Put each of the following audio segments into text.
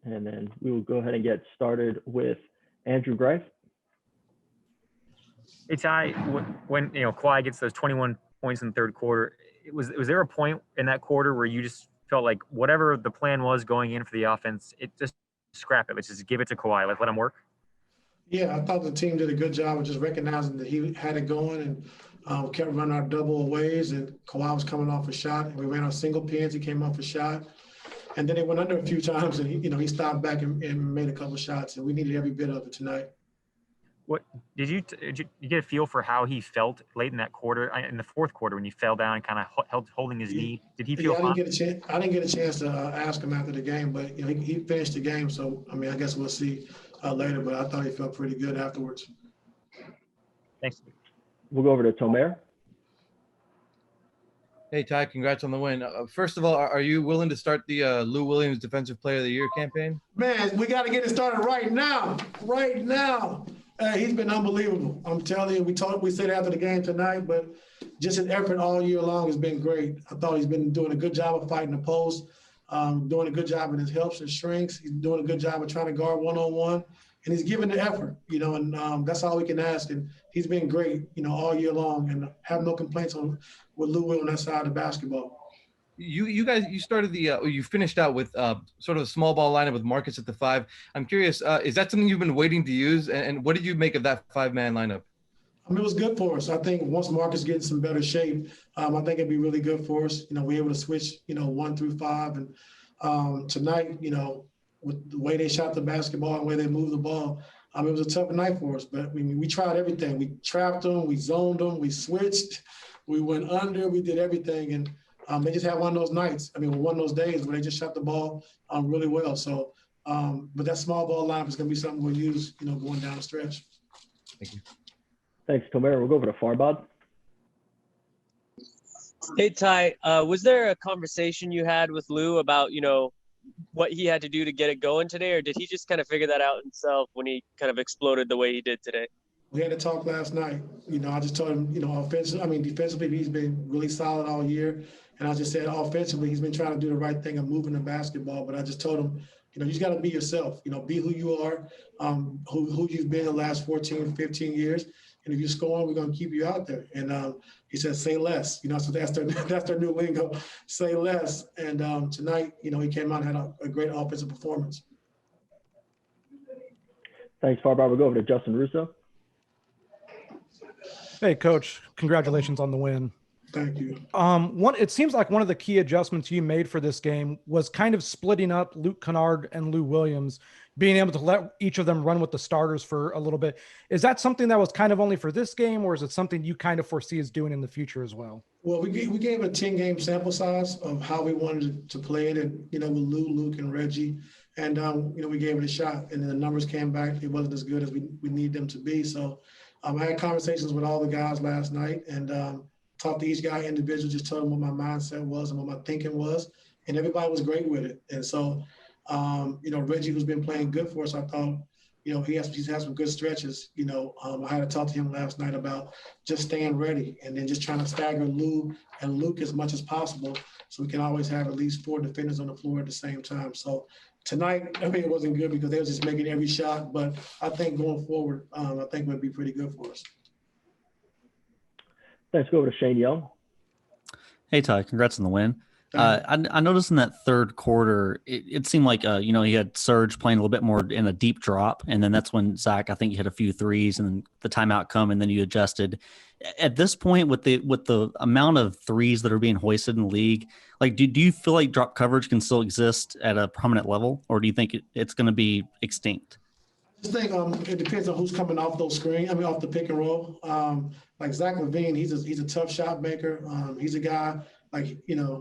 And then we will go ahead and get started with Andrew Greif. Hey, Ty, when Kawhi gets those 21 points in the third quarter, was there a point in that quarter where you just felt like whatever the plan was going in for the offense, it just scrap it, let's just give it to Kawhi, let him work? Yeah, I thought the team did a good job of just recognizing that he had it going and kept running our double aways, and Kawhi was coming off a shot, and we ran our single pins. He came off a shot, and then he went under a few times, and he stopped back and made a couple shots, and we needed every bit of it tonight. What did you get a feel for how he felt late in that quarter, in the fourth quarter, when he fell down and kind of holding his knee? Did he feel? I didn't get a chance to ask him after the game, but he finished the game, so I guess we'll see later. But I thought he felt pretty good afterwards. Thanks. We'll go over to Tomer. Hey, Ty, congrats on the win. First of all, are you willing to start the Lou Williams Defensive Player of the Year campaign? Man, we got to get it started right now. Right now. He's been unbelievable. I'm telling you, we said after the game tonight, but just his effort all year long has been great. I thought he's been doing a good job of fighting the post, doing a good job in his helps and shrinks. He's doing a good job of trying to guard one-on-one, and he's giving the effort, and that's all we can ask. And he's been great, all year long, and have no complaints with Lou Will on that side of the basketball. You guys, you started you finished out with sort of a small ball lineup with Marcus at the 5. I'm curious, is that something you've been waiting to use? And what did you make of that 5-man lineup? It was good for us. I think once Marcus gets in better shape, I think it'd be really good for us. We're able to switch, 1 through 5. And tonight, with the way they shot the basketball and the way they moved the ball, it was a tough night for us. But we tried everything. We trapped them, we zoned them, we switched, we went under, we did everything. And they just had one of those nights. One of those days where they just shot the ball really well. So, but that small ball lineup is going to be something we'll use, going down the stretch. Thank you. Thanks, Tomer. We'll go over to Farbod. Hey, Ty, was there a conversation you had with Lou about, what he had to do to get it going today, or did he just kind of figure that out himself when he kind of exploded the way he did today? We had a talk last night. I just told him, defensively, he's been really solid all year. And I just said, offensively, he's been trying to do the right thing of moving the basketball. But I just told him, you just got to be yourself. Be who you are, who you've been the last 14, 15 years. And if you're scoring, we're going to keep you out there. And he said, say less. So that's their new lingo, say less. And tonight, he came out and had a great offensive performance. Thanks, Farbod. We'll go over to Justin Russo. Hey, Coach. Congratulations on the win. Thank you. It seems like one of the key adjustments you made for this game was kind of splitting up Luke Kennard and Lou Williams, being able to let each of them run with the starters for a little bit. Is that something that was kind of only for this game, or is it something you kind of foresee as doing in the future as well? Well, we gave a 10-game sample size of how we wanted to play it, and with Lou, Luke, and Reggie, and we gave it a shot, and then the numbers came back. It wasn't as good as we need them to be. So I had conversations with all the guys last night, and talked to each guy individually, just told them what my mindset was and what my thinking was, and everybody was great with it. And so, Reggie, who's been playing good for us, I thought, he's had some good stretches. I had to talk to him last night about just staying ready and then just trying to stagger Lou and Luke as much as possible so we can always have at least 4 defenders on the floor at the same time. So tonight, it wasn't good because they were just making every shot, but I think going forward, I think it would be pretty good for us. Let's go over to Shane Young. Hey, Ty, congrats on the win. I noticed in that third quarter, it seemed like, he had Serge playing a little bit more in a deep drop. And then that's when Zach, I think, hit a few threes and then the timeout come and then you adjusted. At this point, with the amount of threes that are being hoisted in the league, like, do you feel like drop coverage can still exist at a prominent level, or do you think it's going to be extinct? I just think it depends on who's coming off those screens. Off the pick and roll. Like Zach LaVine, he's a tough shot maker. He's a guy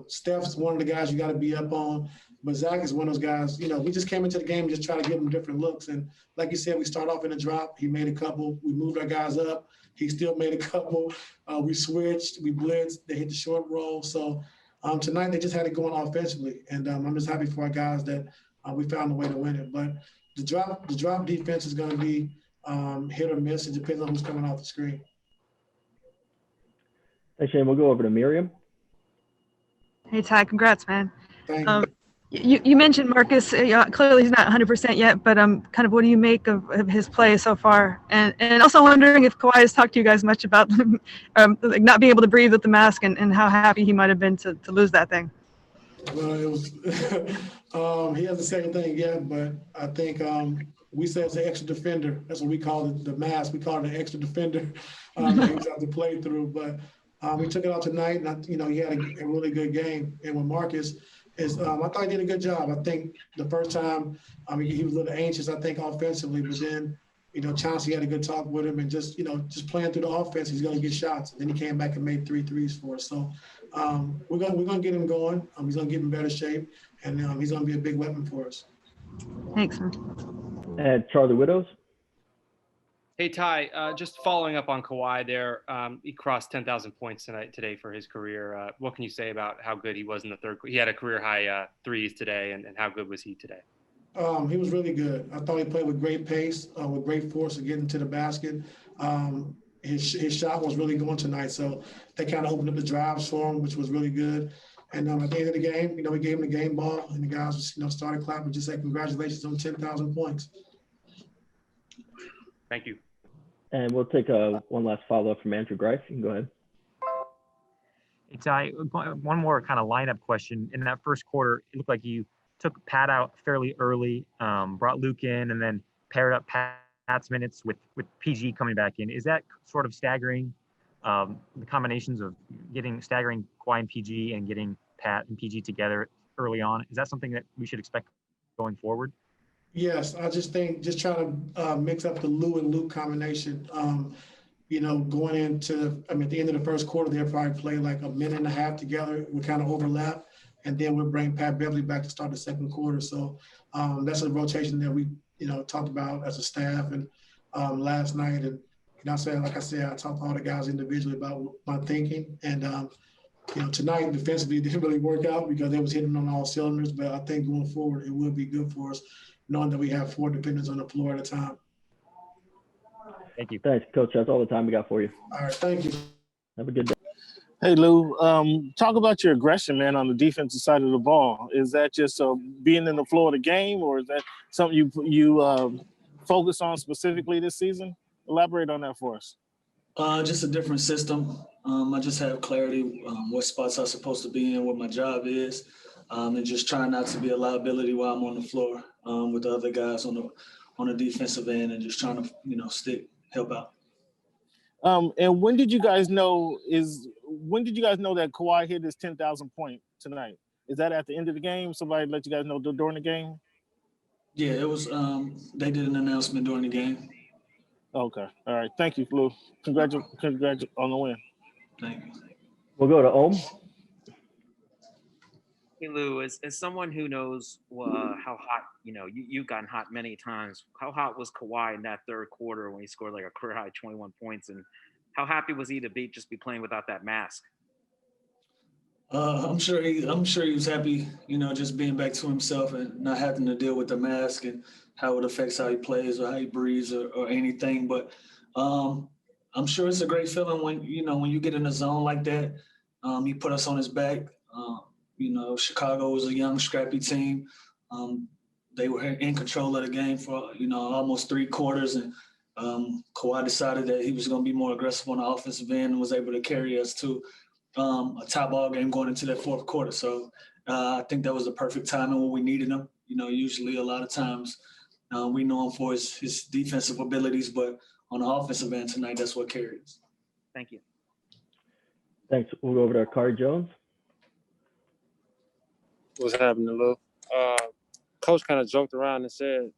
Steph's one of the guys you got to be up on. But Zach is one of those guys. We just came into the game just trying to give him different looks. And like you said, we start off in a drop. He made a couple. We moved our guys up. He still made a couple. We switched. We blitzed. They hit the short roll. So tonight they just had it going offensively. And I'm just happy for our guys that we found a way to win it. But the drop defense is going to be hit or miss. It depends on who's coming off the screen. Hey, Shane, we'll go over to Miriam. Hey, Ty, congrats, man. Thank you. You mentioned Marcus. Clearly, he's not 100% yet, but kind of what do you make of his play so far? And also wondering if Kawhi has talked to you guys much about like not being able to breathe with the mask and how happy he might have been to lose that thing. Well, it was. He hasn't said anything yet, but I think we say it's an extra defender. That's what we call it, the mask. We call it an extra defender. That he was have to play through, but we took it out tonight, and he had a really good game. And with Marcus. I thought he did a good job. I think the first time, he was a little anxious, I think, offensively, but then, Chauncey had a good talk with him and just playing through the offense, he's going to get shots. And then he came back and made 3 threes for us. So we're going to get him going. He's going to get in better shape, and he's going to be a big weapon for us. Thanks, man. And Charlie Widows. Hey, Ty, just following up on Kawhi there. He crossed 10,000 points today for his career. What can you say about how good he was in the third? He had a career high threes today, and how good was he today? He was really good. I thought he played with great pace, with great force of getting to the basket. His shot was really going tonight, so they kind of opened up the drives for him, which was really good. And at the end of the game, we gave him the game ball, and the guys, started clapping, just said congratulations on 10,000 points. Thank you. And we'll take one last follow-up from Andrew Greif. You can go ahead. Hey, Ty, one more kind of lineup question. In that first quarter, it looked like you took Pat out fairly early, brought Luke in, and then paired up Pat's minutes with PG coming back in. Is that sort of staggering, the combinations of staggering Kawhi and PG and getting Pat and PG together early on? Is that something that we should expect going forward? Yes, I just think trying to mix up the Lue and Luke combination. Going into, at the end of the first quarter, they'll probably play like a minute and a half together. We kind of overlap, and then we'll bring Pat Beverly back to start the second quarter. So that's a rotation that we, talked about as a staff and last night. And like I said, I talked to all the guys individually about my thinking. And tonight defensively it didn't really work out because they was hitting on all cylinders. But I think going forward it will be good for us, knowing that we have 4 defenders on the floor at a time. Thank you. Thanks, Coach. That's all the time we got for you. All right, thank you. Have a good day. Hey, Lou, talk about your aggression, man, on the defensive side of the ball. Is that just being in the flow of the game, or is that something you focus on specifically this season? Elaborate on that for us. Just a different system. I just have clarity what spots I'm supposed to be in, what my job is, and just trying not to be a liability while I'm on the floor with the other guys on the defensive end, and just trying to help out. And when did you guys know that Kawhi hit his 10,000 point tonight? Is that at the end of the game? Somebody let you guys know during the game? Yeah, it was. They did an announcement during the game. Okay. All right. Thank you, Lou. Congratulations on the win. Thank you. We'll go to Ohm. Hey, Lou, as someone who knows how hot, you've gotten hot many times. How hot was Kawhi in that third quarter when he scored like a career high 21 points? And how happy was he to be playing without that mask? I'm sure he was happy, just being back to himself and not having to deal with the mask and how it affects how he plays or how he breathes or anything. But I'm sure it's a great feeling when you get in a zone like that. He put us on his back. Chicago was a young, scrappy team. They were in control of the game for, almost 3 quarters. And Kawhi decided that he was going to be more aggressive on the offensive end and was able to carry us to a tie ball game going into that fourth quarter. So I think that was the perfect timing when we needed him. Usually a lot of times we know him for his defensive abilities, but on the offensive end tonight, that's what carries. Thank you. Thanks. We'll go over to Kari Jones. What's happening, Lou? Coach kind of joked around and said,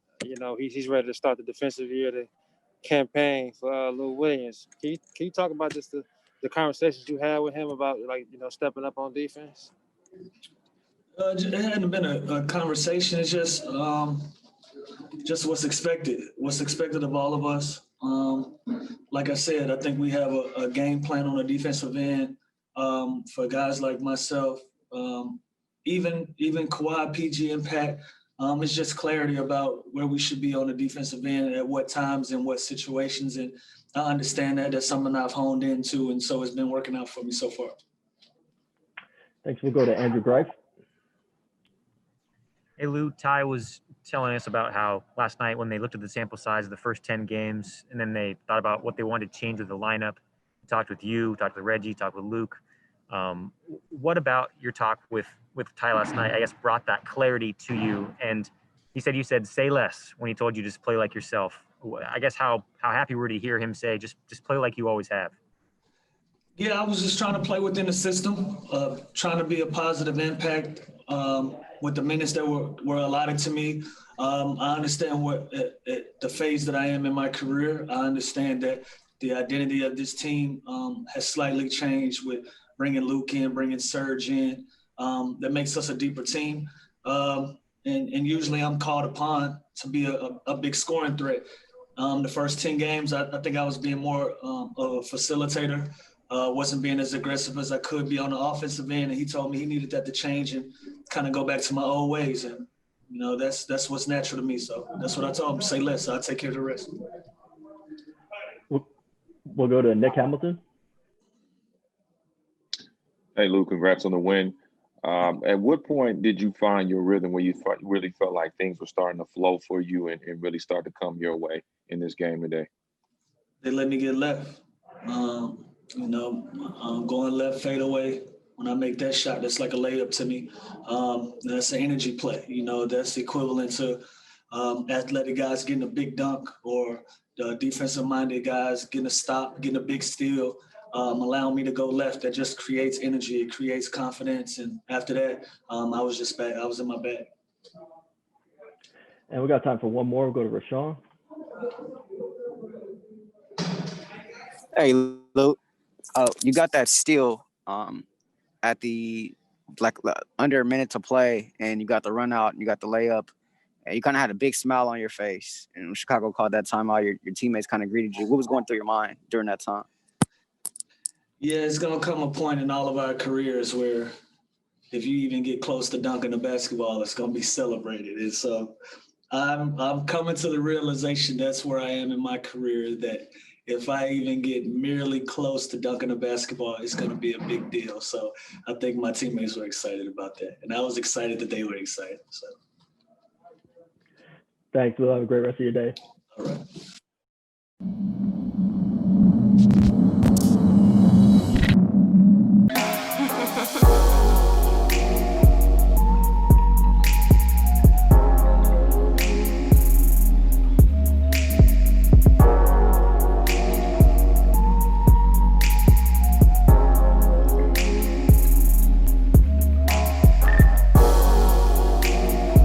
he's ready to start the defensive year of the campaign for Lou Williams. Can you talk about just the conversations you had with him about, stepping up on defense? It hadn't been a conversation. It's just what's expected of all of us. Like I said, I think we have a game plan on the defensive end for guys like myself. Even Kawhi, PG, and Pat, it's just clarity about where we should be on the defensive end at what times and what situations. And I understand that. That's something I've honed into, and so it's been working out for me so far. Thanks. We'll go to Andrew Greif. Hey, Lou, Ty was telling us about how last night when they looked at the sample size of the first 10 games and then they thought about what they wanted to change with the lineup, talked with you, talked with Reggie, talked with Luke. What about your talk with Ty last night, I guess, brought that clarity to you? And he said, you said, say less when he told you just play like yourself. I guess how happy were to hear him say, just play like you always have? Yeah, I was just trying to play within the system, trying to be a positive impact with the minutes that were allotted to me. I understand what at the phase that I am in my career. I understand that the identity of this team has slightly changed with bringing Luke in, bringing Serge in. That makes us a deeper team. And usually I'm called upon to be a big scoring threat. The first 10 games, I think I was being more of a facilitator. Wasn't being as aggressive as I could be on the offensive end, and he told me he needed that to change and kind of go back to my old ways. And that's what's natural to me. So that's what I told him. Say less. I'll take care of the rest. We'll go to Nick Hamilton. Hey, Lou, congrats on the win. At what point did you find your rhythm where you really felt like things were starting to flow for you and really start to come your way in this game today? They let me get left. Going left fade away. When I make that shot, that's like a layup to me. That's an energy play. That's equivalent to athletic guys getting a big dunk or the defensive-minded guys getting a stop, getting a big steal, allowing me to go left. That just creates energy. It creates confidence. And after that, I was just back. I was in my bag. And we got time for one more. We'll go to Rashawn. Hey, Luke. You got that steal at the under a minute to play, and you got the run out, and you got the layup, and you kind of had a big smile on your face. And when Chicago called that timeout, your teammates kind of greeted you. What was going through your mind during that time? Yeah, it's gonna come a point in all of our careers where if you even get close to dunking the basketball, it's gonna be celebrated. And so I'm coming to the realization that's where I am in my career, that if I even get merely close to dunking a basketball, it's going to be a big deal. So I think my teammates were excited about that. And I was excited that they were excited. So. Thanks. We'll have a great rest of your day. All right.